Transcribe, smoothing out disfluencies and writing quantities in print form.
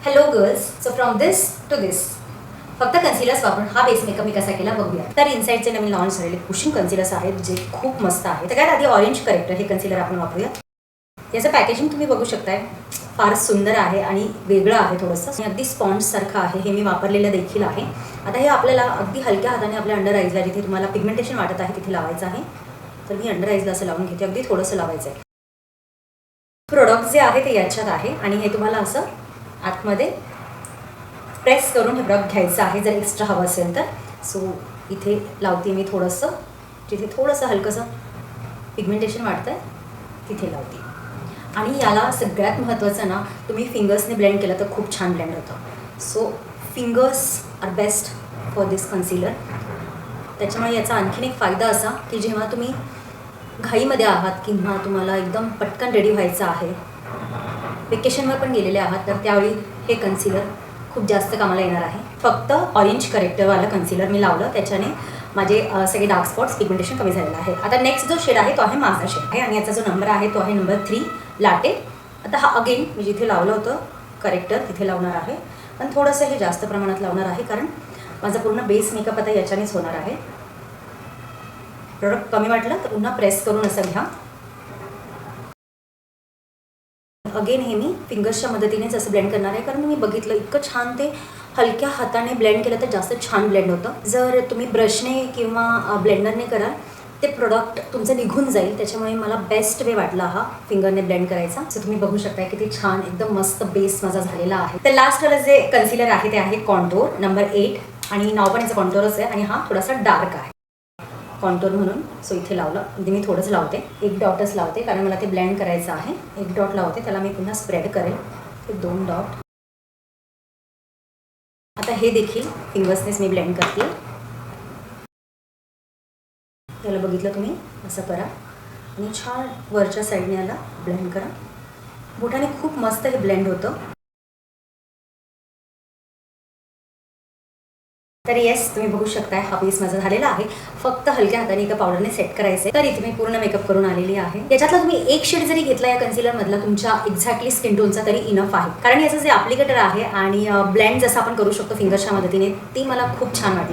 Hello girls, so from this to this फक्त concealers वापरून हा बेस मेकअप मी कसा केला बघूया. तर इनसाइडचे नवीन लॉन्च झालेले पुशिंग कन्सिलर्स आहेत जे खूप मस्त आहेत. सगळ्यात आधी ऑरेंज करेक्टर हे कन्सिलर आपण वापरूया. याचं पॅकेजिंग तुम्ही बघू शकताय, फार सुंदर आहे आणि वेगळं आहे थोडंसं. अगदी स्पॉन्जसारखं आहे. हे मी वापरलेलं देखील आहे. आता हे आपल्याला अगदी हलक्या हाताने आपल्या अंडर आईजला, जिथे तुम्हाला पिगमेंटेशन वाटत आहे तिथे लावायचं आहे. तर मी अंडर आईजला असं लावून घेते. अगदी थोडंसं लावायचं आहे. प्रोडक्ट जे आहे ते याच्यात आहे आणि हे तुम्हाला असं आतमध्ये प्रेस करून हे प्रोडक्ट घ्यायचं आहे जर एक्स्ट्रा हवं असेल तर. सो इथे लावते मी थोडंसं, जिथे थोडंसं हलकंसं पिगमेंटेशन वाटतं आहे तिथे लावते. आणि याला सगळ्यात महत्त्वाचं ना, तुम्ही फिंगर्सने ब्लेंड केलं तर खूप छान ब्लेंड होतं. So fingers are best for this concealer. त्याच्यामुळे याचा आणखीन एक फायदा असा की जेव्हा तुम्ही घाईमध्ये आहात किंवा तुम्हाला एकदम पटकन रेडी व्हायचं आहे, वेकेशनवर पण गेलेले आहात, तर त्यावेळी हे कन्सिलर खूप जास्त कामाला येणार आहे. फक्त ऑरेंज करेक्टरवाला कन्सिलर मी लावलं, त्याच्याने माझे सगळे डार्क स्पॉट्स पिगमेंटेशन कमी झालेलं आहे. आता नेक्स्ट जो शेड आहे तो आहे माझा शेड आहे आणि याचा जो नंबर आहे तो आहे नंबर 3 लाटे. आता हा अगेन मी जिथे लावलं होतं करेक्टर तिथे लावणार आहे, पण थोडंसं हे जास्त प्रमाणात लावणार आहे कारण माझा पूर्ण बेस मेकअप आता याच्यानेच होणार आहे. प्रोडक्ट कमी वाटलं तर पुन्हा प्रेस करून असं घ्या. अगेन हे मी फिंगर्सच्या मदतीनेच असं ब्लेंड करणार आहे कारण मी बघितलं इतकं छान ते हलक्या हाताने ब्लेंड केलं तर जास्त छान ब्लेंड होतं. जर तुम्ही ब्रशने किंवा ब्लेंडरने कराल ते प्रोडक्ट तुमचं निघून जाईल. त्याच्यामुळे मला बेस्ट वे वाटला हा फिंगरने ब्लेंड करायचा. सो तुम्ही बघू शकता किती छान एकदम मस्त बेस माझा झालेला आहे. तर लास्ट वाला जे कन्सिलर आहे ते आहे कॉन्टोर नंबर 8 आणि नाव पण याचं कॉन्टोरच आहे आणि हा थोडासा डार्क आहे कॉन्टोर म्हणून. सो इथे लावलं म्हणजे मी थोडंच लावते, एक डॉटच लावते कारण मला ते ब्लेंड करायचं आहे. एक डॉट लावते, त्याला मी पुन्हा स्प्रेड करेल ते 2 डॉट. आता हे देखील फिंगर्सनेच मी ब्लेंड करते. याला बघितलं तुम्ही असं करा आणि छान वरच्या साईडने याला ब्लेंड करा. बोटाने खूप मस्त हे ब्लेंड होतं. तर येस, तुम्ही बघू शकताय हा बेस माझा झालेला आहे. फक्त हलक्या हाताने एका पावडरने सेट करायचे. तर इथे मी पूर्ण मेकअप करून आलेली आहे. याच्यातला तुम्ही एक शेड जरी घेतला या कन्सिलर मधला तुमच्या एक्झॅक्टली स्किन टोनचा तरी इनफ आहे कारण याचं जे ॲप्लिकेटर आहे आणि ब्लेंड जसं आपण करू शकतो फिंगर्सच्या मदतीने, ती मला खूप छान वाटलं.